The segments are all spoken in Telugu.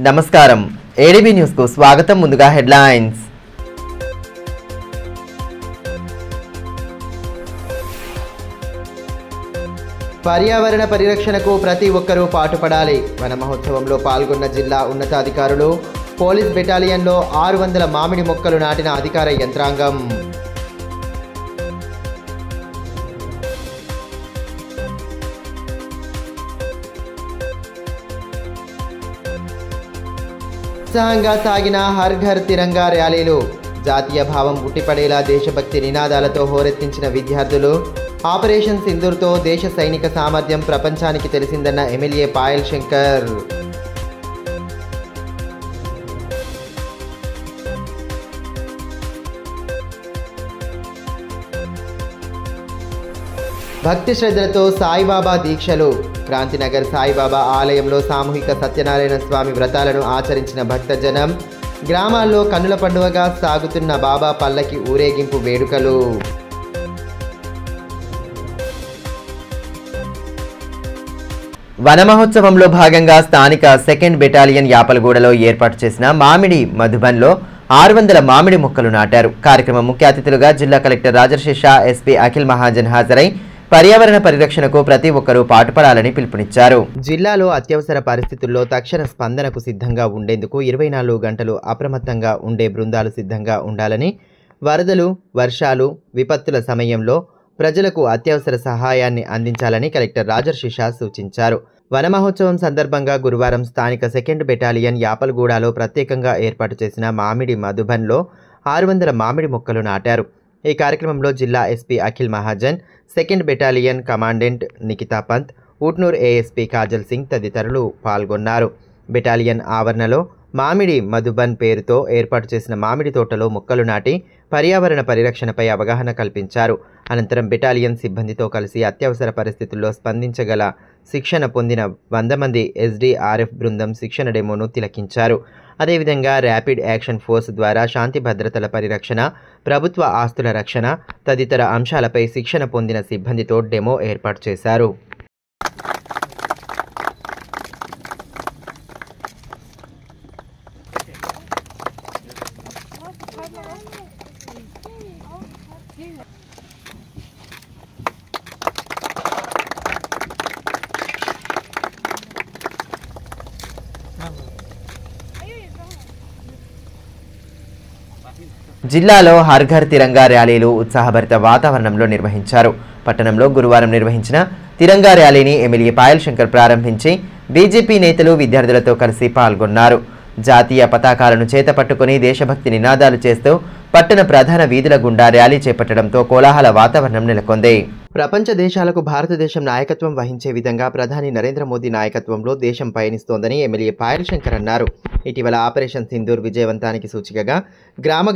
నమస్కారం ఏడీబీ న్యూస్ కు స్వాగతం. ముందుగా హెడ్లైన్స్. పర్యావరణ పరిరక్షణకు ప్రతి ఒక్కరూ పాటుపడాలి. వన మహోత్సవంలో పాల్గొన్న జిల్లా ఉన్నతాధికారులు. పోలీస్ బెటాలియన్లో 600 మామిడి మొక్కలు నాటిన అధికార యంత్రాంగం. ఉత్సాహంగా సాగిన హర్ ఘర్ తిరంగా ర్యాలీలు. జాతీయ భావం ఉట్టిపడేలా దేశభక్తి నినాదాలతో హోరెత్తించిన విద్యార్థులు. ఆపరేషన్ సింధూర్తో దేశ సైనిక సామర్థ్యం ప్రపంచానికి తెలిసిందన్న ఎమ్మెల్యే పాయల్ శంకర్. భక్తి శ్రద్ధలతో సాయిబాబా దీక్షలు. క్రాంతినగర్ సాయిబాబా ఆలయంలో సామూహిక సత్యనారాయణ స్వామి వ్రతాలను ఆచరించిన భక్తజనం. గ్రామాల్లో కన్నుల పండుగగా సాగుతున్న బాబా పల్లకి ఊరేగింపు వేడుకలు. వన మహోత్సవంలో భాగంగా స్థానిక 2nd బెటాలియన్ యాపలగూడలో ఏర్పాటు చేసిన మామిడి మధుబన్లో 600 మామిడి మొక్కలు నాటారు. కార్యక్రమం ముఖ్య అతిథులుగా జిల్లా కలెక్టర్ రాజర్షి షా, ఎస్పీ అఖిల్ మహాజన్ హాజరై పర్యావరణ పరిరక్షణకు ప్రతి ఒక్కరూ పాటుపడాలని పిలుపునిచ్చారు. జిల్లాలో అత్యవసర పరిస్థితుల్లో తక్షణ స్పందనకు సిద్ధంగా ఉండేందుకు 24 గంటలు అప్రమత్తంగా ఉండే బృందాలు సిద్ధంగా ఉండాలని, వరదలు, వర్షాలు, విపత్తుల సమయంలో ప్రజలకు అత్యవసర సహాయాన్ని అందించాలని కలెక్టర్ రాజర్షి షా సూచించారు. వన మహోత్సవం సందర్భంగా గురువారం స్థానిక 2nd బెటాలియన్ యాపలగూడలో ప్రత్యేకంగా ఏర్పాటు చేసిన మామిడి మధుబన్లో 600 మామిడి మొక్కలు నాటారు. ఈ కార్యక్రమంలో జిల్లా SP Akhil Mahajan, 2nd battalion commandant Nikhita Pant, Utnoor ASP Kajal Singh తదితరులు పాల్గొన్నారు. బెటాలియన్ ఆవరణలో మామిడి మధుబన్ పేరుతో ఏర్పాటు చేసిన మామిడి తోటలో మొక్కలు నాటి పర్యావరణ పరిరక్షణపై అవగాహన కల్పించారు. అనంతరం బెటాలియన్ సిబ్బందితో కలిసి అత్యవసర పరిస్థితుల్లో స్పందించగల శిక్షణ పొందిన 100 మంది SDRF బృందం శిక్షణ డెమోను తిలకించారు. అదేవిధంగా ర్యాపిడ్ యాక్షన్ ఫోర్స్ ద్వారా శాంతి భద్రతల పరిరక్షణ, ప్రభుత్వ ఆస్తుల రక్షణ తదితర అంశాలపై శిక్షణ పొందిన సిబ్బందితో డెమో ఏర్పాటు చేశారు. జిల్లాలో హర్ ఘర్ తిరంగా ర్యాలీలు ఉత్సాహభరిత వాతావరణంలో నిర్వహించారు. పట్టణంలో గురువారం నిర్వహించిన తిరంగా ర్యాలీని ఎమ్మెల్యే పాయల్ శంకర్ ప్రారంభించి బీజేపీ నేతలు విద్యార్థులతో కలిసి పాల్గొన్నారు. జాతీయ పతాకాలను చేతపట్టుకుని దేశభక్తి నినాదాలు చేస్తూ పట్టణ ప్రధాన వీధుల గుండా ర్యాలీ చేపట్టడంతో కోలాహల వాతావరణం నెలకొంది. ప్రపంచ దేశాలకు భారతదేశం నాయకత్వం వహించే విధంగా ప్రధాని నరేంద్ర మోదీ నాయకత్వంలో దేశం పయనిస్తోందని ఎమ్మెల్యే పాయల్ శంకర్ అన్నారు. ఇటీవల ఆపరేషన్ సింధూర్ విజయవంతానికి సూచికగా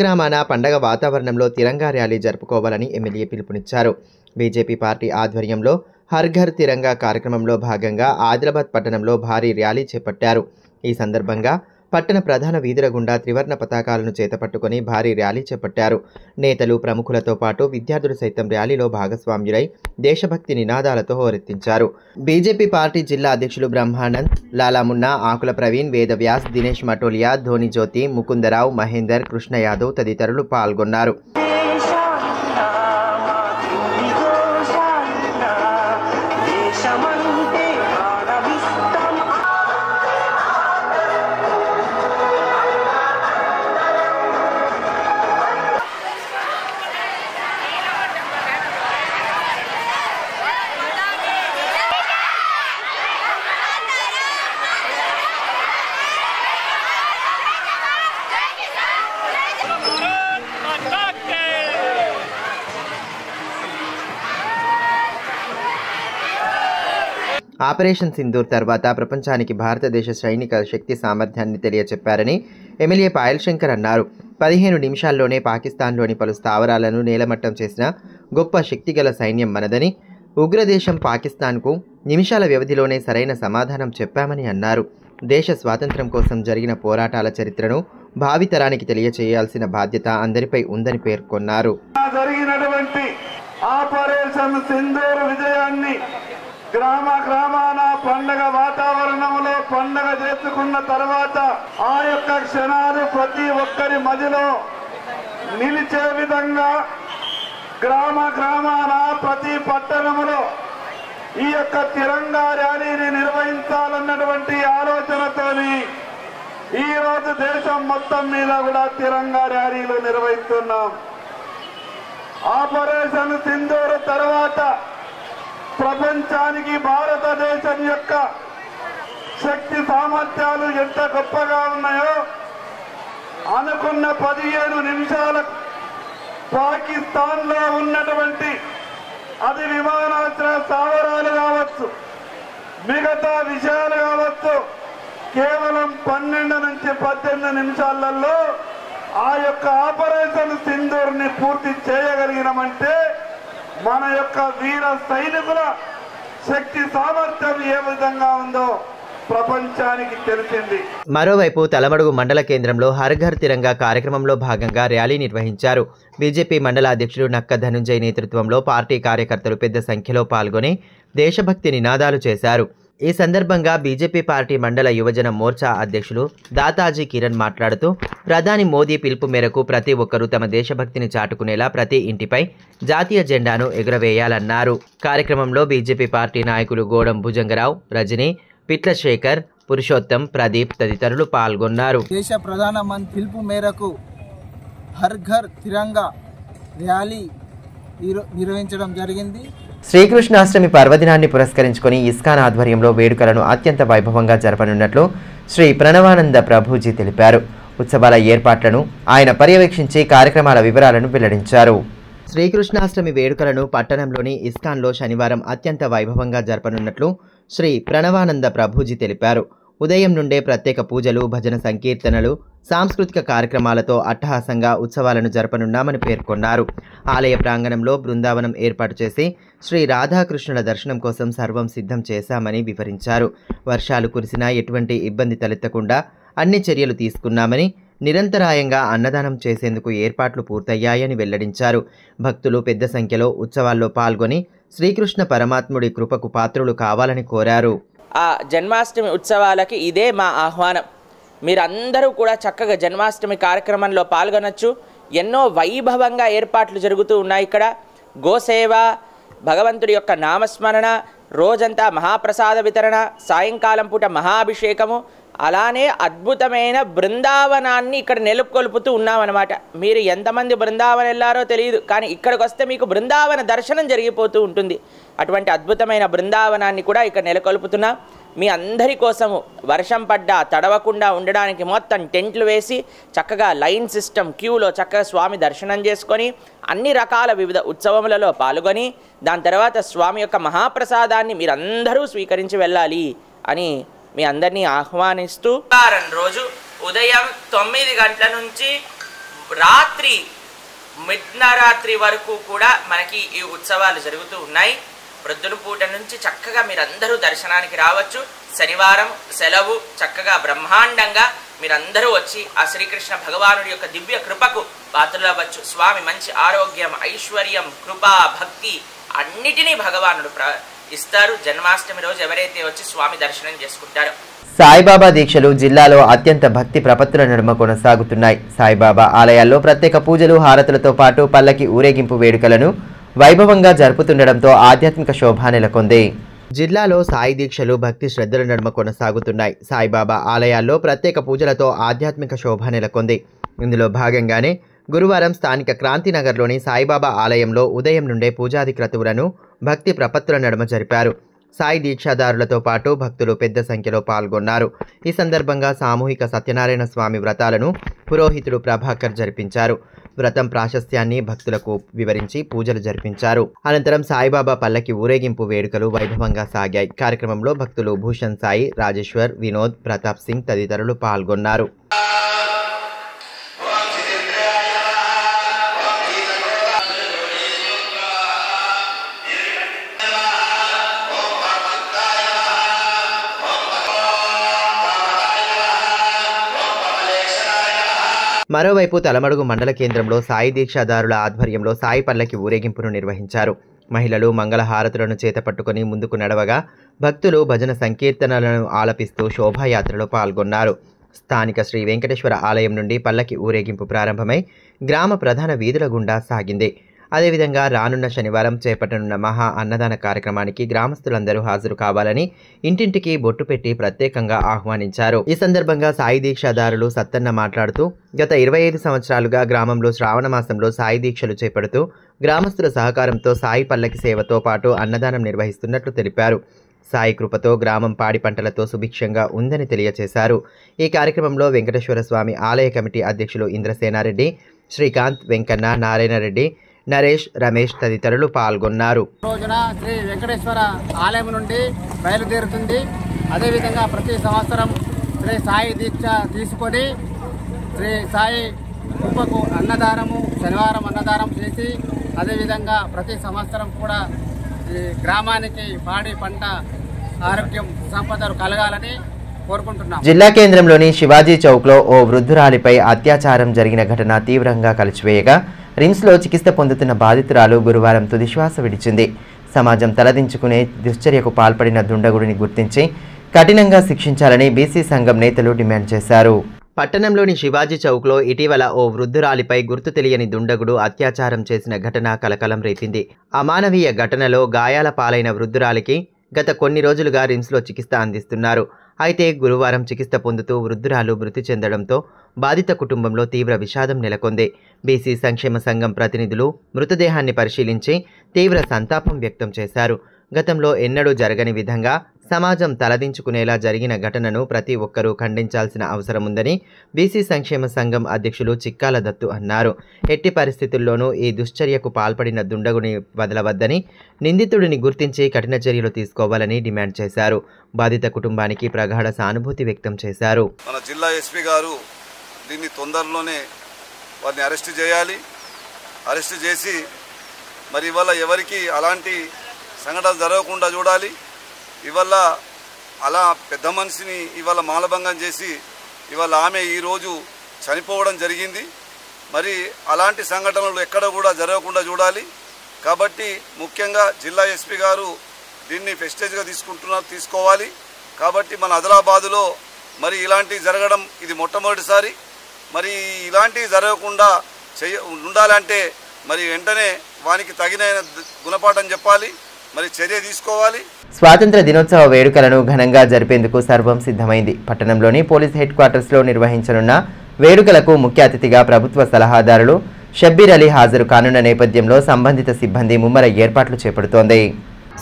గ్రామాన పండగ వాతావరణంలో తిరంగా ర్యాలీ జరుపుకోవాలని ఎమ్మెల్యే పిలుపునిచ్చారు. బీజేపీ పార్టీ ఆధ్వర్యంలో హర్ ఘర్ తిరంగా కార్యక్రమంలో భాగంగా ఆదిలాబాద్ పట్టణంలో భారీ ర్యాలీ చేపట్టారు. ఈ సందర్భంగా పట్టణ ప్రధాన వీధుల గుండా త్రివర్ణ పతాకాలను చేతపట్టుకుని భారీ ర్యాలీ చేపట్టారు. నేతలు, ప్రముఖులతో పాటు విద్యార్థులు సైతం ర్యాలీలో భాగస్వామ్యులై దేశభక్తి నినాదాలతో హోరెత్తించారు. బీజేపీ పార్టీ జిల్లా అధ్యక్షులు బ్రహ్మానంద్, లాలామున్నా, ఆకుల ప్రవీణ్, వేదవ్యాస్, దినేష్ మటోలియా, ధోని జ్యోతి, ముకుందరావు, మహేందర్, కృష్ణ యాదవ్ తదితరులు పాల్గొన్నారు. ఆపరేషన్ సింధూర్ తర్వాత ప్రపంచానికి భారతదేశ సైనిక శక్తి సామర్థ్యాన్ని తెలియచెప్పారని ఎమ్మెల్యే పాయల్ శంకర్ అన్నారు. 15 నిమిషాల్లోనే పాకిస్తాన్లోని పలు స్థావరాలను నేలమట్టం చేసిన గొప్ప శక్తిగల సైన్యం మనదని, ఉగ్రదేశం పాకిస్తాన్కు నిమిషాల వ్యవధిలోనే సరైన సమాధానం చెప్పామని అన్నారు. దేశ స్వాతంత్ర్యం కోసం జరిగిన పోరాటాల చరిత్రను భావితరానికి తెలియచేయాల్సిన బాధ్యత అందరిపై ఉందని పేర్కొన్నారు. ఆపరేషన్ సింధూర్ విజయాన్ని గ్రామాన పండగ వాతావరణంలో పండగ చేసుకున్న తర్వాత ఆ యొక్క క్షణాలు ప్రతి ఒక్కరి మదిలో నిలిచే విధంగా గ్రామాన ప్రతి పట్టణంలో ఈ యొక్క తిరంగా ర్యాలీని నిర్వహించాలన్నటువంటి ఆలోచనతోని ఈ రోజు దేశం మొత్తం మీద కూడా తిరంగా ర్యాలీలు నిర్వహిస్తున్నాం. ఆపరేషన్ సింధూర్ తర్వాత ప్రపంచానికి భారతదేశం యొక్క శక్తి సామర్థ్యాలు ఎంత గొప్పగా ఉన్నాయో అనుకున్న 15 నిమిషాలకు పాకిస్తాన్ లో ఉన్నటువంటి అది విమానాశ్రయ స్థావరాలు కావచ్చు, మిగతా విషయాలు కావచ్చు, కేవలం 12 నుంచి 18 నిమిషాలలో ఆ యొక్క ఆపరేషన్ సింధూర్ ని పూర్తి చేయగలిగినామంటే మన యొక్క వీర సైనికుల శక్తి సామర్థ్యం ఏ విధంగా ఉందో ప్రపంచానికి తెలిసింది. మరోవైపు తలమడుగు మండల కేంద్రంలో హర్ ఘర్ తిరంగా కార్యక్రమంలో భాగంగా ర్యాలీ నిర్వహించారు. బీజేపీ మండల అధ్యక్షుడు నక్క ధనుంజయ్ నేతృత్వంలో పార్టీ కార్యకర్తలు పెద్ద సంఖ్యలో పాల్గొని దేశభక్తి నినాదాలు చేశారు. ఈ సందర్భంగా బీజేపీ పార్టీ మండల యువజన మోర్చా అధ్యక్షులు దాతాజీ కిరణ్ మాట్లాడుతూ ప్రధాని మోదీ పిలుపు మేరకు ప్రతి ఒక్కరూ తమ దేశభక్తిని చాటుకునేలా ప్రతి ఇంటిపై జాతీయ జెండాను ఎగురవేయాలన్నారు. కార్యక్రమంలో బీజేపీ పార్టీ నాయకులు గోడం భుజంగరావు, రజనీ, పిట్ల శేఖర్, పురుషోత్తం, ప్రదీప్ తదితరులు పాల్గొన్నారు. దేశ ప్రధానమంత్రి పిలుపు మేరకు హర్ ఘర్ తిరంగా ర్యాలీ నిర్వహించడం జరిగింది. శ్రీకృష్ణాష్టమి పర్వదినాన్ని పురస్కరించుకొని ఇస్కాన్ ఆధ్వర్యంలో వేడుకలను అత్యంత వైభవంగా జరపనున్నట్లు శ్రీ ప్రణవానంద ప్రభుజీ తెలిపారు. ఉత్సవాల ఏర్పాట్లను ఆయన పర్యవేక్షించి కార్యక్రమాల వివరాలను వెల్లడించారు. శ్రీకృష్ణాష్టమి వేడుకలను పట్టణంలోని ఇస్కాన్లో శనివారం అత్యంత వైభవంగా జరపనున్నట్లు శ్రీ ప్రణవానంద ప్రభుజీ తెలిపారు. ఉదయం నుండే ప్రత్యేక పూజలు, భజన సంకీర్తనలు, సాంస్కృతిక కార్యక్రమాలతో అట్టహాసంగా ఉత్సవాలను జరపనున్నామని పేర్కొన్నారు. ఆలయ ప్రాంగణంలో బృందావనం ఏర్పాటు చేసి శ్రీ రాధాకృష్ణుల దర్శనం కోసం సర్వం సిద్ధం చేశామని వివరించారు. వర్షాలు కురిసినా ఎటువంటి ఇబ్బంది తలెత్తకుండా అన్ని చర్యలు తీసుకున్నామని, నిరంతరాయంగా అన్నదానం చేసేందుకు ఏర్పాట్లు పూర్తయ్యాయని వెల్లడించారు. భక్తులు పెద్ద సంఖ్యలో ఉత్సవాల్లో పాల్గొని శ్రీకృష్ణ పరమాత్ముడి కృపకు పాత్రులు కావాలని కోరారు. ఆ జన్మాష్టమి ఉత్సవాలకి ఇదే మా ఆహ్వానం. మీరందరూ కూడా చక్కగా జన్మాష్టమి కార్యక్రమంలో పాల్గొనొచ్చు. ఎన్నో వైభవంగా ఏర్పాట్లు జరుగుతూ ఉన్నాయి. ఇక్కడ గోసేవ, భగవంతుడి యొక్క నామస్మరణ, రోజంతా మహాప్రసాద వితరణ, సాయంకాలం పూట మహాభిషేకము, అలానే అద్భుతమైన బృందావనాన్ని ఇక్కడ నెలకొల్పుతూ ఉన్నామన్నమాట. మీరు ఎంతమంది బృందావనం వెళ్ళారో తెలియదు, కానీ ఇక్కడికి వస్తే మీకు బృందావన దర్శనం జరిగిపోతూ ఉంటుంది. అటువంటి అద్భుతమైన బృందావనాన్ని కూడా ఇక్కడ నెలకొల్పుతున్నాం. మీ అందరి కోసము వర్షం పడ్డా తడవకుండా ఉండడానికి మొత్తం టెంట్లు వేసి చక్కగా లైన్ సిస్టమ్ క్యూలో చక్కగా స్వామి దర్శనం చేసుకొని అన్ని రకాల వివిధ ఉత్సవములలో పాల్గొని దాని తర్వాత స్వామి యొక్క మహాప్రసాదాన్ని మీరందరూ స్వీకరించి వెళ్ళాలి అని మీ అందరినీ ఆహ్వానిస్తూ, వారం రోజు ఉదయం 9 గంటల నుంచి రాత్రి మిడ్నరాత్రి వరకు కూడా మనకి ఈ ఉత్సవాలు జరుగుతూ ఉన్నాయి. ప్రొద్దున పూట నుంచి చక్కగా మీరందరూ దర్శనానికి రావచ్చు. శనివారం సెలవు, చక్కగా బ్రహ్మాండంగా మీరందరూ వచ్చి ఆ శ్రీకృష్ణ భగవానుడి యొక్క దివ్య కృపకు పాత్రలవ్వచ్చు. స్వామి మంచి ఆరోగ్యం, ఐశ్వర్యం, కృప, భక్తి అన్నిటినీ భగవానుడు ఇస్తారు. జన్మాష్టమి రోజు ఎవరైతే వచ్చి స్వామి దర్శనం చేసుకుంటారో. సాయిబాబా దీక్షలు జిల్లాలో అత్యంత భక్తి ప్రపత్తుల నడుమ కొనసాగుతున్నాయి. సాయిబాబా ఆలయాల్లో ప్రత్యేక పూజలు, హారతులతో పాటు పల్లకి ఊరేగింపు వేడుకలను వైభవంగా జరుపుతుండటంతో ఆధ్యాత్మిక శోభ నెలకొంది. జిల్లాలో సాయి దీక్షలు భక్తి శ్రద్ధల నడుమ కొనసాగుతున్నాయి. సాయిబాబా ఆలయాల్లో ప్రత్యేక పూజలతో ఆధ్యాత్మిక శోభ నెలకొంది. ఇందులో భాగంగానే గురువారం స్థానిక క్రాంతినగర్లోని సాయిబాబా ఆలయంలో ఉదయం నుండే పూజాది క్రతువులను భక్తి ప్రపత్తుల నడుమ జరిపారు. సాయి దీక్షాదారులతో పాటు భక్తులు పెద్ద సంఖ్యలో పాల్గొన్నారు. ఈ సందర్భంగా సామూహిక సత్యనారాయణ స్వామి వ్రతాలను పురోహితుడు ప్రభాకర్ జరిపించారు. వ్రతం ప్రాశస్త్యాన్ని భక్తులకు వివరించి పూజలు జరిపించారు. అనంతరం సాయిబాబా పల్లకి ఊరేగింపు వేడుకలు వైభవంగా సాగాయి. కార్యక్రమంలో భక్తులు భూషణ్ సాయి, రాజేశ్వర్, వినోద్, ప్రతాప్ సింగ్ తదితరులు పాల్గొన్నారు. మరోవైపు తలమడుగు మండల కేంద్రంలో సాయి దీక్షాదారుల ఆధ్వర్యంలో సాయి పల్లకి ఊరేగింపును నిర్వహించారు. మహిళలు మంగళహారతులను చేతపట్టుకుని ముందుకు నడవగా భక్తులు భజన సంకీర్తనలను ఆలపిస్తూ శోభాయాత్రలో పాల్గొన్నారు. స్థానిక శ్రీ వెంకటేశ్వర ఆలయం నుండి పల్లకి ఊరేగింపు ప్రారంభమై గ్రామ ప్రధాన వీధుల గుండా సాగింది. అదేవిధంగా రానున్న శనివారం చేపట్టనున్న మహా అన్నదాన కార్యక్రమానికి గ్రామస్తులందరూ హాజరు కావాలని ఇంటింటికి బొట్టు పెట్టి ప్రత్యేకంగా ఆహ్వానించారు. ఈ సందర్భంగా సాయి దీక్షాదారులు సత్తన్న మాట్లాడుతూ గత 25 సంవత్సరాలుగా గ్రామంలో శ్రావణ మాసంలో సాయి దీక్షలు చేపడుతూ గ్రామస్తుల సహకారంతో సాయి పల్లకి సేవతో పాటు అన్నదానం నిర్వహిస్తున్నట్లు తెలిపారు. సాయి కృపతో గ్రామం పాడి పంటలతో సుభిక్షంగా ఉందని తెలియజేశారు. ఈ కార్యక్రమంలో వెంకటేశ్వర స్వామి ఆలయ కమిటీ అధ్యక్షులు ఇంద్రసేనారెడ్డి, శ్రీకాంత్, వెంకన్న, నారాయణరెడ్డి, నరేష్, రమేష్ తదితరులు పాల్గొన్నారు. రోజున శ్రీ వెంకటేశ్వర ఆలయం నుండి బయలుదేరుతుంది. అదేవిధంగా ప్రతి సంవత్సరం శ్రీ సాయి దీక్ష తీసుకొని శ్రీ సాయి కృపకు అన్నదానము శనివారం అన్నదానం చేసి అదేవిధంగా ప్రతి సంవత్సరం కూడా ఈ గ్రామానికి పాడి పంట ఆరోగ్యం సంపదలు కలగాలని కోరుకుంటున్నాం. జిల్లా కేంద్రంలోని శివాజీ చౌక్లో ఓ వృద్ధురాలిపై అత్యాచారం జరిగిన ఘటన తీవ్రంగా కలిచివేయగా రిమ్స్లో చికిత్స పొందుతున్న బాధితురాలు గురువారం తుదిశ్వాస విడిచింది. సమాజం తలదించుకునే దుశ్చర్యకు పాల్పడిన దుండగుడిని గుర్తించి కఠినంగా శిక్షించాలని బీసీ సంఘం నేతలు డిమాండ్ చేశారు. పట్టణంలోని శివాజీ చౌక్లో ఇటీవల ఓ వృద్ధురాలిపై గుర్తు తెలియని దుండగుడు అత్యాచారం చేసిన ఘటన కలకలం రేపింది. అమానవీయ ఘటనలో గాయాల పాలైన వృద్ధురాలికి గత కొన్ని రోజులుగా రిమ్స్లో చికిత్స అందిస్తున్నారు. అయితే గురువారం చికిత్స పొందుతూ వృద్ధురాలు మృతి చెందడంతో బాధిత కుటుంబంలో తీవ్ర విషాదం నెలకొంది. బీసీ సంక్షేమ సంఘం ప్రతినిధులు మృతదేహాన్ని పరిశీలించి తీవ్ర సంతాపం వ్యక్తం చేశారు. గతంలో ఎన్నడూ జరగని విధంగా సమాజం తలదించుకునేలా జరిగిన ఘటనను ప్రతి ఒక్కరూ ఖండించాల్సిన అవసరం ఉందని బీసీ సంక్షేమ సంఘం అధ్యక్షులు చిక్కాల దత్తు అన్నారు. ఎట్టి పరిస్థితుల్లోనూ ఈ దుశ్చర్యకు పాల్పడిన దుండగుని వదలవద్దని, నిందితుడిని గుర్తించి కఠిన చర్యలు తీసుకోవాలని డిమాండ్ చేశారు. బాధిత కుటుంబానికి ప్రగాఢ సానుభూతి వ్యక్తం చేశారు. మన జిల్లా ఎస్పీ గారు దీన్ని తొందరలోనే వారిని అరెస్ట్ చేయాలి. అరెస్ట్ చేసి మరి ఇవాళ ఎవరికి అలాంటి సంఘటన జరగకుండా చూడాలి. ఇవాళ అలా పెద్ద మనిషిని ఇవాళ మానభంగం చేసి ఇవాళ ఆమె ఈరోజు చనిపోవడం జరిగింది. మరి అలాంటి సంఘటనలు ఎక్కడ కూడా జరగకుండా చూడాలి. కాబట్టి ముఖ్యంగా జిల్లా ఎస్పీ గారు దీన్ని ఫెస్టేజ్గా తీసుకోవాలి. కాబట్టి మన ఆదిలాబాదులో మరి ఇలాంటివి జరగడం ఇది మొట్టమొదటిసారి. మరి ఇలాంటివి జరగకుండా ఉండాలంటే మరి వెంటనే వానికి తగిన గుణపాఠం చెప్పాలి, మరి చర్య తీసుకోవాలి. స్వాతంత్ర దినోత్సవ వేడుకలను ఘనంగా జరిపేందుకు సర్వం సిద్ధమైంది. పట్టణంలోని పోలీస్ హెడ్ క్వార్టర్స్లో నిర్వహించనున్న వేడుకలకు ముఖ్య అతిథిగా ప్రభుత్వ సలహాదారులు షబ్బీర్ అలీ హాజరు కానున్న నేపథ్యంలో సంబంధిత సిబ్బంది ముమ్మర ఏర్పాట్లు చేపడుతోంది.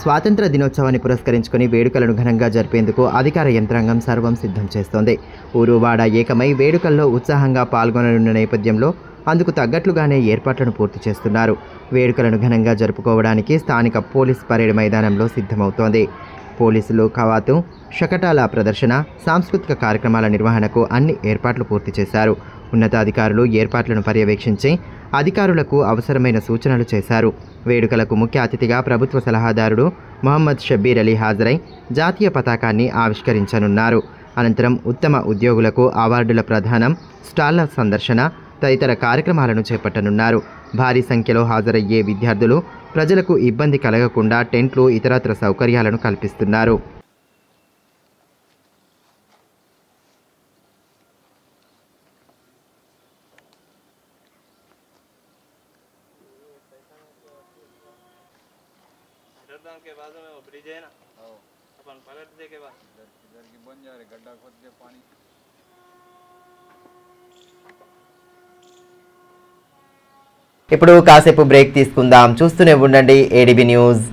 స్వాతంత్ర దినోత్సవాన్ని పురస్కరించుకుని వేడుకలను ఘనంగా జరిపేందుకు అధికార యంత్రాంగం సర్వం సిద్ధం చేస్తోంది. ఊరు వాడ ఏకమై వేడుకల్లో ఉత్సాహంగా పాల్గొననున్న నేపథ్యంలో అందుకు తగ్గట్లుగానే ఏర్పాట్లను పూర్తి చేస్తున్నారు. వేడుకలను ఘనంగా జరుపుకోవడానికి స్థానిక పోలీస్ పరేడ్ మైదానంలో సిద్ధమవుతోంది. పోలీసులు కవాతు, శకటాల ప్రదర్శన, సాంస్కృతిక కార్యక్రమాల నిర్వహణకు అన్ని ఏర్పాట్లు పూర్తి చేశారు. ఉన్నతాధికారులు ఏర్పాట్లను పర్యవేక్షించి అధికారులకు అవసరమైన సూచనలు చేశారు. వేడుకలకు ముఖ్య అతిథిగా ప్రభుత్వ సలహాదారుడు మొహమ్మద్ షబ్బీర్ అలీ హాజరై జాతీయ పతాకాన్ని ఆవిష్కరించనున్నారు. అనంతరం ఉత్తమ ఉద్యోగులకు అవార్డుల ప్రదానం, స్టాళ్ల సందర్శన తదితర కార్యక్రమాలను చేపట్టనున్నారు. భారీ సంఖ్యలో హాజరయ్యే విద్యార్థులు, ప్రజలకు ఇబ్బంది కలగకుండా టెంట్లు, ఇతరత్ర సౌకర్యాలను కల్పిస్తున్నారు. ఇప్పుడు కాసేపు బ్రేక్ తీసుకుందాం. చూస్తూనే ఉండండి ADB news.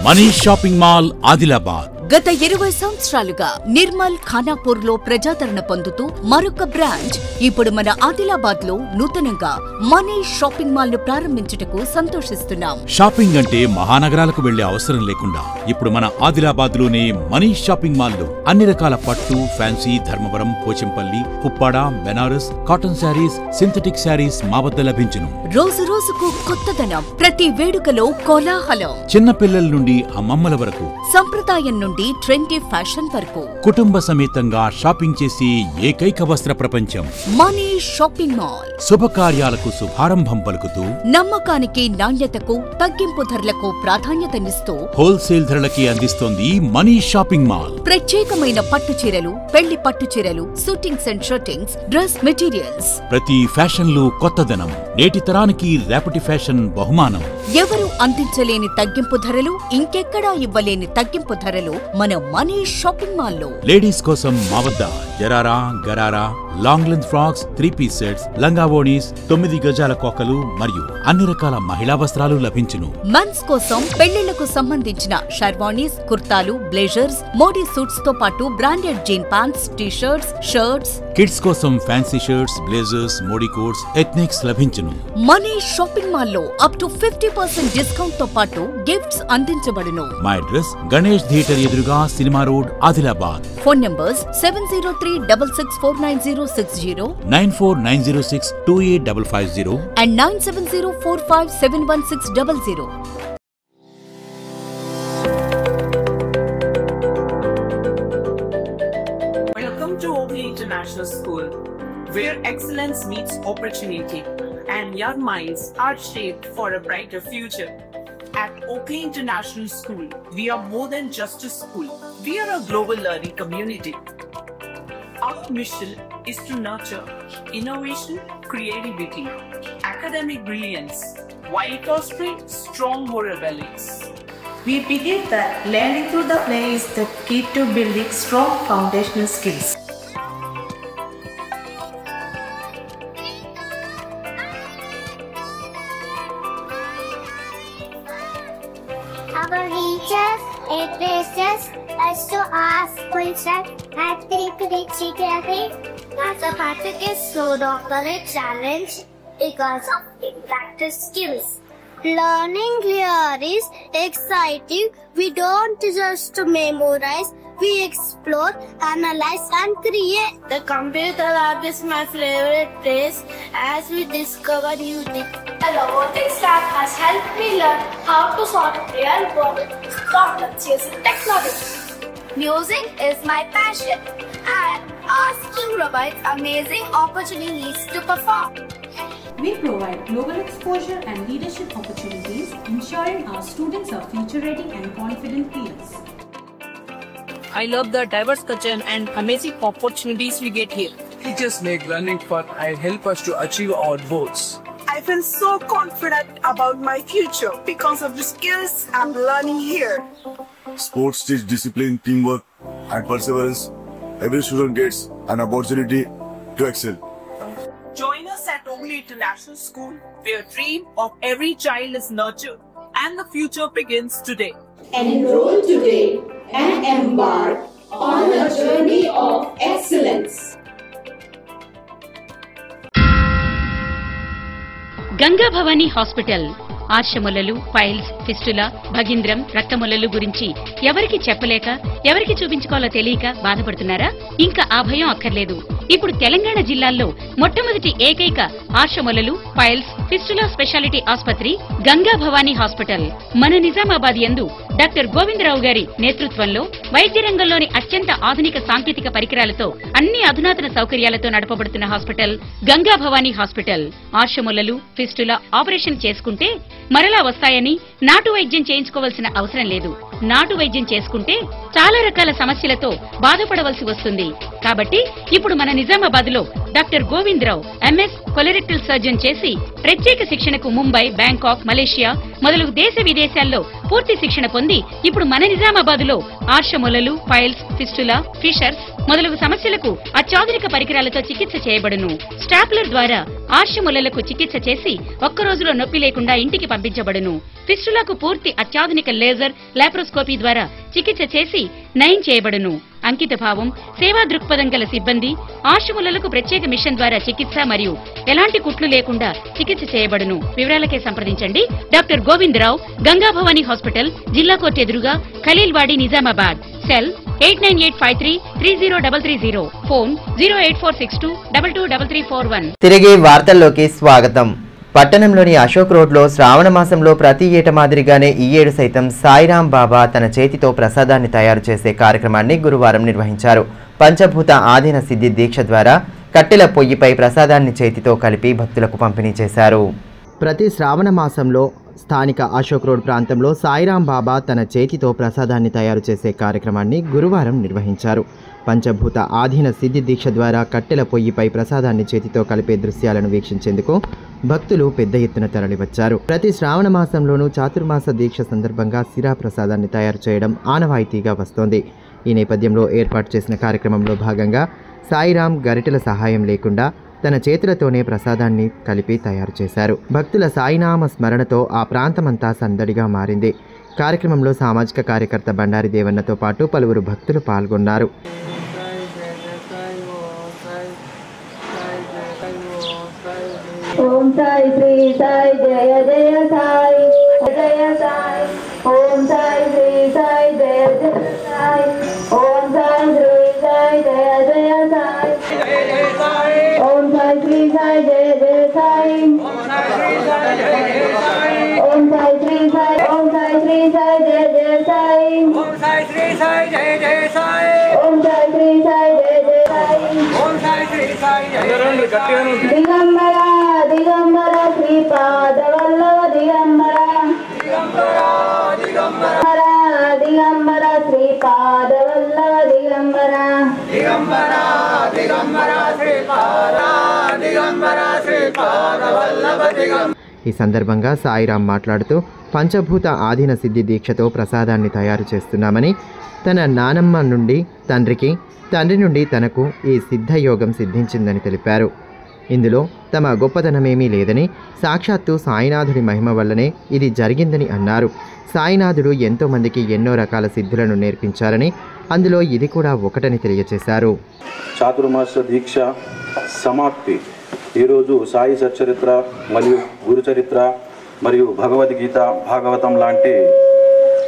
Manish shopping mall Adilabad గత 20 సంవత్సరాలుగా నిర్మల్, ఖానాపూర్ లో ప్రజాదరణ పొందుతూ మరొక బ్రాంచ్ ఇప్పుడు మన ఆదిలాబాద్ లో నూతనంగా మనీష్ షాపింగ్ మాల్ ను ప్రారంభించుటకు సంతోషిస్తున్నాం. షాపింగ్ అంటే మహానగరాలకు వెళ్లే అవసరం లేకుండా ఇప్పుడు మన ఆదిలాబాద్ లోనే మనీష్ షాపింగ్ మాల్ లో అన్ని రకాల పట్టు, ఫ్యాన్సీ, ధర్మవరం, పోచంపల్లి, పుప్పాడ, Banaras, cotton sarees, synthetic sarees మా వద్ద లభించును. రోజు రోజుకు కొత్తదనం, ప్రతి వేడుకలో కోలాహలం. చిన్న పిల్లల నుండి అమ్మమ్మల వరకు, సంప్రదాయం నుండి నుండి ట్రెండీ ఫ్యాషన్ వరకు కుటుంబ సమేతంగా షాపింగ్ చేసి ఏకైక వస్త్ర ప్రపంచం మనీ షాపింగ్ మాల్. శుభకార్యాలకు శుభారంభం పలుకుతూ నమ్మకానికి నాణ్యతకు తగ్గింపు ధరలకు ప్రాధాన్యతనిస్తూ హోల్సేల్ ధరలకి అందిస్తోంది మనీ షాపింగ్ మాల్. ప్రత్యేకమైన పట్టు చీరలు, పెళ్లి పట్టు చీరలు, shootings and shirtings, dress materials. ప్రతి ఫ్యాషన్లు కొత్తదనం, నేటి తరానికి రేపటి ఫ్యాషన్ బహుమానం. ఎవరు అందించలేని తగ్గింపు ధరలు, ఇంకెక్కడా ఇవ్వలేని తగ్గింపు ధరలు మన మనీ షాపింగ్ మాల్లో. లేడీస్ కోసం మా వద్ద జరారా, gharara, long length frocks, 3-piece sets, లంగావోణీస్, 9 గజాల కోకలు మరియు అన్ని రకాల మహిళా వస్త్రాలు లభించును. మెన్స్ కోసం పెళ్లిళ్లకు సంబంధించిన షర్వానీస్, కుర్తాలు, బ్లేజర్స్, మోడీ సూట్స్ తో పాటు branded jean pants, T-shirts, shirts. Kids కోసం fancy shirts, blazers, Modi coats, ethnics లభించును. మనీ షాపింగ్ మాల్లో అప్ టు 50% డిస్కౌంట్ తో పాటు గిఫ్ట్స్ అందించబడును. మా అడ్రస్ గణేష్ థియేటర్ ఎదురుగా, cinema road, Adilabad. Phone numbers 703-6649-060, 9490628550 and 9704571600. Welcome to Oakley International School, where excellence meets opportunity and young minds are shaped for a brighter future. At Oakley International School, we are more than just a school. We are a global learning community. Our mission is to nurture innovation, creativity, academic brilliance, while fostering strong moral values. We believe that learning through the play is the key to building strong foundational skills. Our teachers encourage us to ask questions and think critically. Mathematics is no longer a challenge because of practice skills. Learning here is exciting. We don't just memorize, we explore, analyze and create. The computer lab is my favorite place as we discover new things. The robotics lab has helped me learn how to solve real world problems using technology. Music is my passion and asking robots amazing opportunities to perform. We provide global exposure and leadership opportunities, ensuring our students are future-ready and confident peers. I love the diverse culture and amazing opportunities we get here. Teachers make learning fun and help us to achieve our goals. I feel so confident about my future because of the skills I'm learning here. Sports teach discipline, teamwork, and perseverance. Every student gets an opportunity to excel. Join us at Oakley International School, where dream of every child is nurtured and the future begins today. Enroll today and embark on a journey of excellence. Ganga Bhavani hospital ఆర్షములలు, పైల్స్, ఫిస్టులా, భగింద్రం, రక్తములలు గురించి ఎవరికి చెప్పలేక, ఎవరికి చూపించుకోవాలో తెలియక బాధపడుతున్నారా? ఇంకా ఆ భయం అక్కర్లేదు. ఇప్పుడు తెలంగాణ జిల్లాల్లో మొట్టమొదటి ఏకైక ఆర్షములలు, పైల్స్, ఫిస్టులా స్పెషాలిటీ ఆసుపత్రి గంగా భవానీ హాస్పిటల్ మన నిజామాబాద్ యందు డాక్టర్ గోవిందరావు గారి నేతృత్వంలో వైద్య రంగంలోని అత్యంత ఆధునిక సాంకేతిక పరికరాలతో అన్ని అధునాతన సౌకర్యాలతో నడపబడుతున్న హాస్పిటల్ గంగా భవానీ హాస్పిటల్. ఆర్షములలు, ఫిస్టులా ఆపరేషన్ చేసుకుంటే మరలా వస్తాయని నాటు వైద్యం చేయించుకోవాల్సిన అవసరం లేదు. నాటు వైద్యం చేసుకుంటే చాలా రకాల సమస్యలతో బాధపడవలసి వస్తుంది. కాబట్టి ఇప్పుడు మన నిజామాబాద్ లో doctor Govindarao MS colorectal surgeon చేసి ప్రత్యేక శిక్షణకు ముంబై, బ్యాంకాక్, మలేషియా మొదలగు దేశ విదేశాల్లో పూర్తి శిక్షణ పొంది ఇప్పుడు మన నిజామాబాద్ లో ఆర్షములలు, పైల్స్, ఫిస్టులా, ఫిషర్స్ మొదలగు సమస్యలకు అత్యాధునిక పరికరాలతో చికిత్స చేయబడును. స్టాప్లర్ ద్వారా ఆర్షములలకు చికిత్స చేసి ఒక్క రోజులో నొప్పి లేకుండా ఇంటికి పంపించబడును. ఫిస్టులాకు పూర్తి అత్యాధునిక లేజర్, లాప్రోస్కోపీ ద్వారా చికిత్స చేసి నయం చేయబడును. అంకిత భావం, సేవా దృక్పథం గల సిబ్బంది, ఆర్షములలకు ప్రత్యేక మిషన్ ద్వారా చికిత్స మరియు ఎలాంటి కుట్లు లేకుండా చికిత్స చేయబడును. వివరాలకే సంప్రదించండి డాక్టర్ గోవిందరావు, గంగా భవానీ హాస్పిటల్, జిల్లా కోర్టు ఎదురుగా, ఖలీల్వాడి, నిజామాబాద్. సెల్ 8985330330. ఫోన్ 08462223341. తిరిగి వార్తల్లోకి స్వాగతం. పట్టణంలోని అశోక్ రోడ్లో శ్రావణ మాసంలో ప్రతి ఏట మాదిరిగానే ఈ ఏడు సైతం సాయిరాం బాబా తన చేతితో ప్రసాదాన్ని తయారు చేసే కార్యక్రమాన్ని గురువారం నిర్వహించారు. పంచభూత ఆధీన సిద్ధి దీక్ష ద్వారా కట్టెల పొయ్యిపై ప్రసాదాన్ని చేతితో కలిపి భక్తులకు పంపిణీ చేశారు. ప్రతి శ్రావణ మాసంలో స్థానిక అశోక్ రోడ్ ప్రాంతంలో సాయిరాం బాబా తన చేతితో ప్రసాదాన్ని తయారు చేసే కార్యక్రమాన్ని గురువారం నిర్వహించారు. పంచభూత ఆధీన సిద్ధి దీక్ష ద్వారా కట్టెల పొయ్యిపై ప్రసాదాన్ని చేతితో కలిపే దృశ్యాలను వీక్షించేందుకు భక్తులు పెద్ద ఎత్తున తరలివచ్చారు. ప్రతి శ్రావణ మాసంలోనూ చాతుర్మాస దీక్ష సందర్భంగా సిరా ప్రసాదాన్ని తయారు చేయడం ఆనవాయితీగా వస్తోంది. ఈ నేపథ్యంలో ఏర్పాటు చేసిన కార్యక్రమంలో భాగంగా సాయిరాం గరిటెల సహాయం లేకుండా తన చేతులతోనే ప్రసాదాన్ని కలిపి తయారు చేశారు. భక్తుల సాయినామ స్మరణతో ఆ ప్రాంతమంతా సందడిగా మారింది. కార్యక్రమంలో సామాజిక కార్యకర్త బండారి దేవన్నతో పాటు పలువురు భక్తులు పాల్గొన్నారు. ఓం సాయి శ్రీ సాయి జయ జయ సాయి జయ సాయి ఓం సాయి శ్రీ సాయి జయ జయ సాయి ఓం సాయి శ్రీ సాయి జయ జయ సాయి ఓం సాయి శ్రీ సాయి జయ జయ సాయి ఓం సాయి శ్రీ సాయి ఓం సాయి శ్రీ సాయి జయ జయ సాయి ఓం సాయి శ్రీ సాయి జయ జయ సాయి ఓం సాయి శ్రీ సాయి జయ జయ సాయి ఓం సాయి శ్రీ సాయి జయ జయ సాయి దిగంబర దిగంబర శ్రీపాద వల్లభ దిగంబర దిగంబర దిగంబర శ్రీపాద వల్లభ దిగంబర దిగంబర దిగంబర శ్రీపాద దిగంబర శ్రీపాద వల్లభ దిగంబర. ఈ సందర్భంగా సాయిరాం మాట్లాడుతూ పంచభూత ఆధీన సిద్ధి దీక్షతో ప్రసాదాన్ని తయారు చేస్తున్నామని, తన నానమ్మ నుండి తండ్రికి, తండ్రి నుండి తనకు ఈ సిద్ధయోగం సిద్ధించిందని తెలిపారు. ఇందులో తమ గొప్పతనమేమీ లేదని, సాక్షాత్తు సాయినాథుడి మహిమ వల్లనే ఇది జరిగిందని అన్నారు. సాయినాథుడు ఎంతోమందికి ఎన్నో రకాల సిద్ధులను నేర్పించారని, అందులో ఇది కూడా ఒకటని తెలియజేశారు. చాతుర్మాస దీక్ష సమాప్తి ఈరోజు సాయి సచ్చరిత్ర మరియు గురుచరిత్ర మరియు భగవద్గీత, భాగవతం లాంటి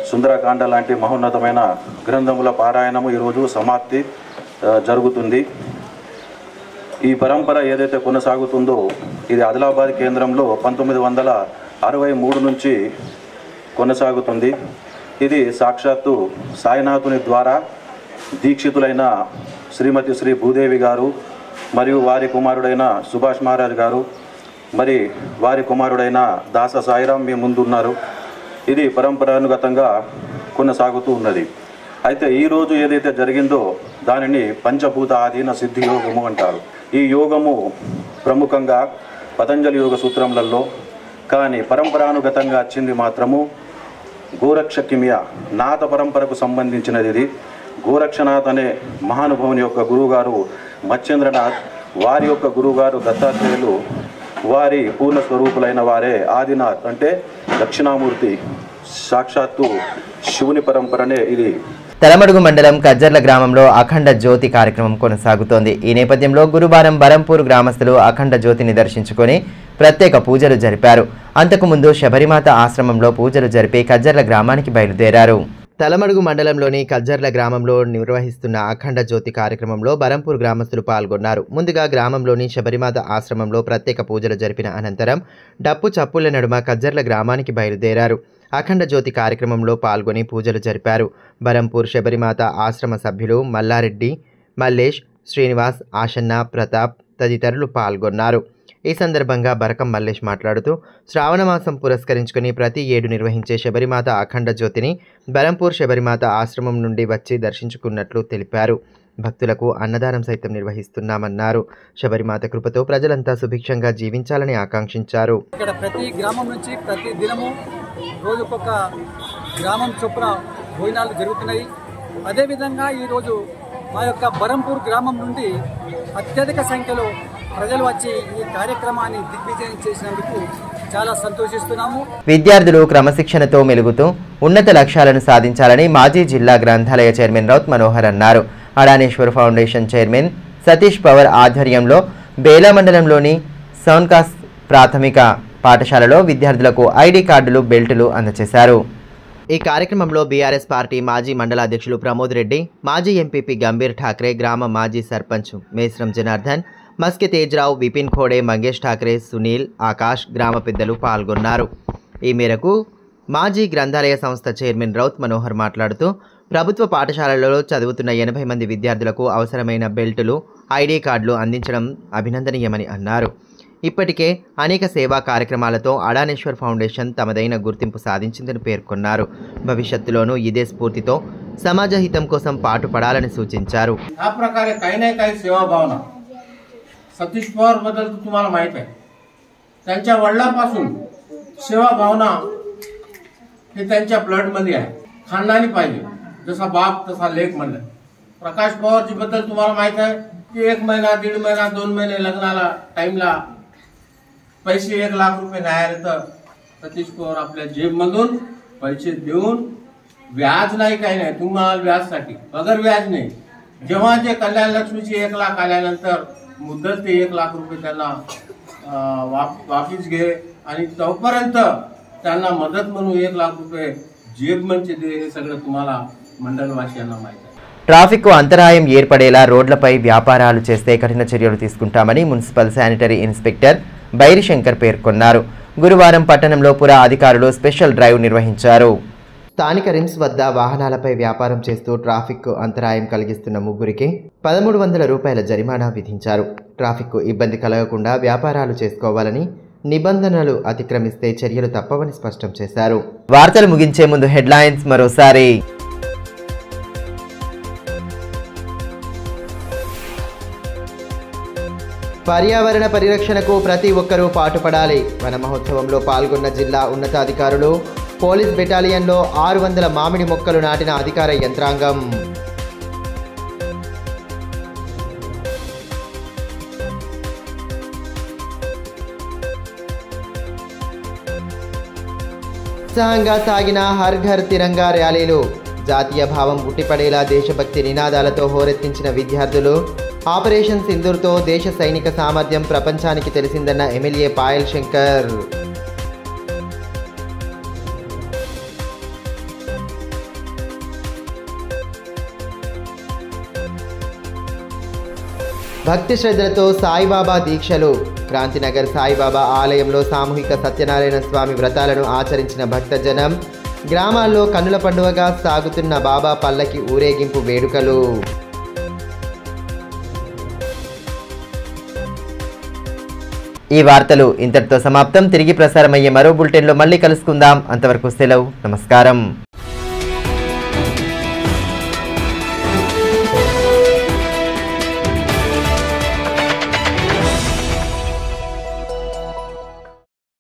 సుందరకాండ లాంటి మహోన్నతమైన గ్రంథముల పారాయణము ఈరోజు సమాప్తి జరుగుతుంది. ఈ పరంపర ఏదైతే కొనసాగుతుందో ఇది ఆదిలాబాద్ కేంద్రంలో 1963 నుంచి కొనసాగుతుంది. ఇది సాక్షాత్తు సాయినాథుని ద్వారా దీక్షితులైన శ్రీమతి శ్రీ భూదేవి గారు మరియు వారి కుమారుడైన సుభాష్ మహారాజ్ గారు మరి వారి కుమారుడైన దాస సాయిరాం మీ ముందున్నారు. ఇది పరంపరానుగతంగా కొనసాగుతూ ఉన్నది. అయితే ఈరోజు ఏదైతే జరిగిందో దానిని పంచభూత ఆధీన సిద్ధి యోగము అంటారు. ఈ యోగము ప్రముఖంగా పతంజలి యోగ సూత్రములలో, కానీ పరంపరానుగతంగా వచ్చింది మాత్రము గోరక్షకిమియా నాథ పరంపరకు సంబంధించినది. ఇది గోరక్షనాథ్ అనే మహానుభావుని యొక్క గురువుగారు మచ్చేంద్రనాథ్, వారి యొక్క గురువుగారు దత్తాత్రేయులు, వారి పూర్ణ స్వరూపులైన వారే ఆదినాథ్ అంటే దక్షిణామూర్తి, సాక్షాత్తు శివుని పరంపరనే ఇది. తలమడుగు మండలం కజ్జర్ల గ్రామంలో అఖండ జ్యోతి కార్యక్రమం కొనసాగుతోంది. ఈ నేపథ్యంలో గురువారం బరంపూర్ గ్రామస్తులు అఖండ జ్యోతిని దర్శించుకొని ప్రత్యేక పూజలు జరిపారు. అంతకుముందు శబరిమాత ఆశ్రమంలో పూజలు జరిపి కజ్జర్ల గ్రామానికి బయలుదేరారు. తలమడుగు మండలంలోని కజ్జర్ల గ్రామంలో నిర్వహిస్తున్న అఖండ జ్యోతి కార్యక్రమంలో బరంపూర్ గ్రామస్తులు పాల్గొన్నారు. ముందుగా గ్రామంలోని శబరిమాత ఆశ్రమంలో ప్రత్యేక పూజలు జరిపిన అనంతరం డప్పు చప్పుళ్ల నడుమ కజ్జర్ల గ్రామానికి బయలుదేరారు. అఖండ జ్యోతి కార్యక్రమంలో పాల్గొని పూజలు జరిపారు. బరంపూర్ శబరిమాత ఆశ్రమ సభ్యులు మల్లారెడ్డి, మల్లేష్, శ్రీనివాస్, ఆశన్న, ప్రతాప్ తదితరులు పాల్గొన్నారు. ఈ సందర్భంగా బరకం మల్లేష్ మాట్లాడుతూ శ్రావణమాసం పురస్కరించుకుని ప్రతి ఏడు నిర్వహించే శబరిమాత అఖండ జ్యోతిని బరంపూర్ శబరిమాత ఆశ్రమం నుండి వచ్చి దర్శించుకున్నట్లు తెలిపారు. భక్తులకు అన్నదానం సైతం నిర్వహిస్తున్నామన్నారు. శబరిమాత కృపతో ప్రజలంతా సుభిక్షంగా జీవించాలని ఆకాంక్షించారు. ఇక్కడ ప్రతి గ్రామం నుంచి ప్రతి దినము రోజుకొక గ్రామం చొప్పున భోజనాలు జరుగుతున్నాయి. అదేవిధంగా ఈరోజు మా యొక్క బరంపూర్ గ్రామం నుండి అత్యధిక సంఖ్యలో ప్రజలు వచ్చి ఈ కార్యక్రమాన్ని దిగ్విజయం చేసినందుకు చాలా సంతోషిస్తున్నాము. విద్యార్థులు క్రమశిక్షణతో మెలుగుతూ ఉన్నత లక్ష్యాలను సాధించాలని మాజీ జిల్లా గ్రంథాలయ చైర్మన్ రౌత్ మనోహర్ అన్నారు. అడానేశ్వర్ ఫౌండేషన్ చైర్మన్ సతీష్ పవర్ ఆధ్వర్యంలో బేలా మండలంలోని సౌన్కాస్ ప్రాథమిక పాఠశాలలో విద్యార్థులకు ఐడి కార్డులు, బెల్టులు అందజేశారు. ఈ కార్యక్రమంలో బీఆర్ఎస్ పార్టీ మాజీ మండల అధ్యక్షులు ప్రమోద్ రెడ్డి, మాజీ ఎంపీపీ గంభీర్ ఠాక్రే, గ్రామ మాజీ సర్పంచ్ మేస్రం జనార్దన్, మస్కి తేజ్రావు, విపిన్ ఖోడే, మంగేష్ ఠాకరే, సునీల్, ఆకాష్ గ్రామ పెద్దలు పాల్గొన్నారు. ఈ మేరకు మాజీ గ్రంథాలయ సంస్థ చైర్మన్ రౌత్ మనోహర్ మాట్లాడుతూ ప్రభుత్వ పాఠశాలలలో చదువుతున్న 80 మంది విద్యార్థులకు అవసరమైన బెల్టులు, ఐడి కార్డులు అందించడం అభినందనీయమని అన్నారు. ఇప్పటికే అనేక సేవా కార్యక్రమాలతో అడానేశ్వర్ ఫౌండేషన్ తమదైన గుర్తింపు సాధించిందని పేర్కొన్నారు. భవిష్యత్తులోనూ ఇదే స్ఫూర్తితో సమాజ హితం కోసం పాటుపడాలని सूचिंचारू. या प्रकारे काही नाही काही सेवा भावना सतीश पवार बद्दल तुम्हाला माहित आहे. त्यांच्या वडिलांपासून सेवा भावना हे त्यांच्या ब्लड मध्ये आहे. खानदानी पाहिजे, जसा बाप तसा लेक म्हणलं. प्रकाश पवार जी बद्दल तुम्हाला माहित आहे की 1 महिना 1.5 महिना 2 महिने लग्नाला टाइमला पैसे 1 लाख रुपये नाही आले तर सतीश पवार आपल्या जेबमधून पैसे देऊन व्याज नाही काही नाही, तुम्हाला व्याजसाठी बगर व्याज नाही. जेव्हा जे कल्याण लक्ष्मीची 1 लाख आल्यानंतर मुद्दल ते 1 लाख रुपये त्यांना वापिस घे आणि तोपर्यंत त्यांना मदत म्हणून 1 लाख रुपये जेबमंचे दे. हे सगळं तुम्हाला మండలవాసిयांना माहिती आहे. ట్రాఫిక్ అంతరాయం ఏర్పడేలా రోడ్లపై వ్యాపారాలు చేస్తే కఠిన చర్యలు తీసుకుంటామని మున్సిపల్ శానిటరీ ఇన్స్పెక్టర్ బైరిశంకర్ పేర్కొన్నారు. గురువారం పట్టణంలో పుర అధికారులు స్పెషల్ డ్రైవ్ నిర్వహించారు. స్థానిక రిమ్స్ వద్ద వాహనాలపై వ్యాపారం చేస్తూ ట్రాఫిక్ అంతరాయం కలిగిస్తున్న ముగ్గురికి 1300 రూపాయల జరిమానా విధించారు. ట్రాఫిక్ ఇబ్బంది కలగకుండా వ్యాపారాలు చేసుకోవాలని, నిబంధనలు అతిక్రమిస్తే చర్యలు తప్పవని స్పష్టం చేశారు. వార్తలు ముగించే ముందు హెడ్లైన్స్ మరోసారి. పర్యావరణ పరిరక్షణకు ప్రతి ఒక్కరూ పాటుపడాలి. వన మహోత్సవంలో పాల్గొన్న జిల్లా ఉన్నతాధికారులు. పోలీస్ బెటాలియన్లో 600 మామిడి మొక్కలు నాటిన అధికార యంత్రాంగం. ఉత్సాహంగా సాగిన హర్ ఘర్ తిరంగా ర్యాలీలు. జాతీయ భావం ఉట్టిపడేలా దేశభక్తి నినాదాలతో హోరెత్తించిన విద్యార్థులు. ఆపరేషన్ సింధూర్తో దేశ సైనిక సామర్థ్యం ప్రపంచానికి తెలిసిందన్న ఎమ్మెల్యే పాయల్ శంకర్. భక్తి శ్రద్ధలతో సాయిబాబా దీక్షలు. క్రాంతినగర్ సాయిబాబా ఆలయంలో సామూహిక సత్యనారాయణ స్వామి వ్రతాలను ఆచరించిన భక్తజనం. గ్రామాల్లో కన్నుల పండుగగా సాగుతున్న బాబా పల్లకి ఊరేగింపు వేడుకలు. ఈ వార్తలు ఇంతటితో సమాప్తం. తిరిగి ప్రసారమయ్యే మరో బులెటిన్లో మళ్ళీ కలుసుకుందాం. అంతవరకు సెలవు. నమస్కారం.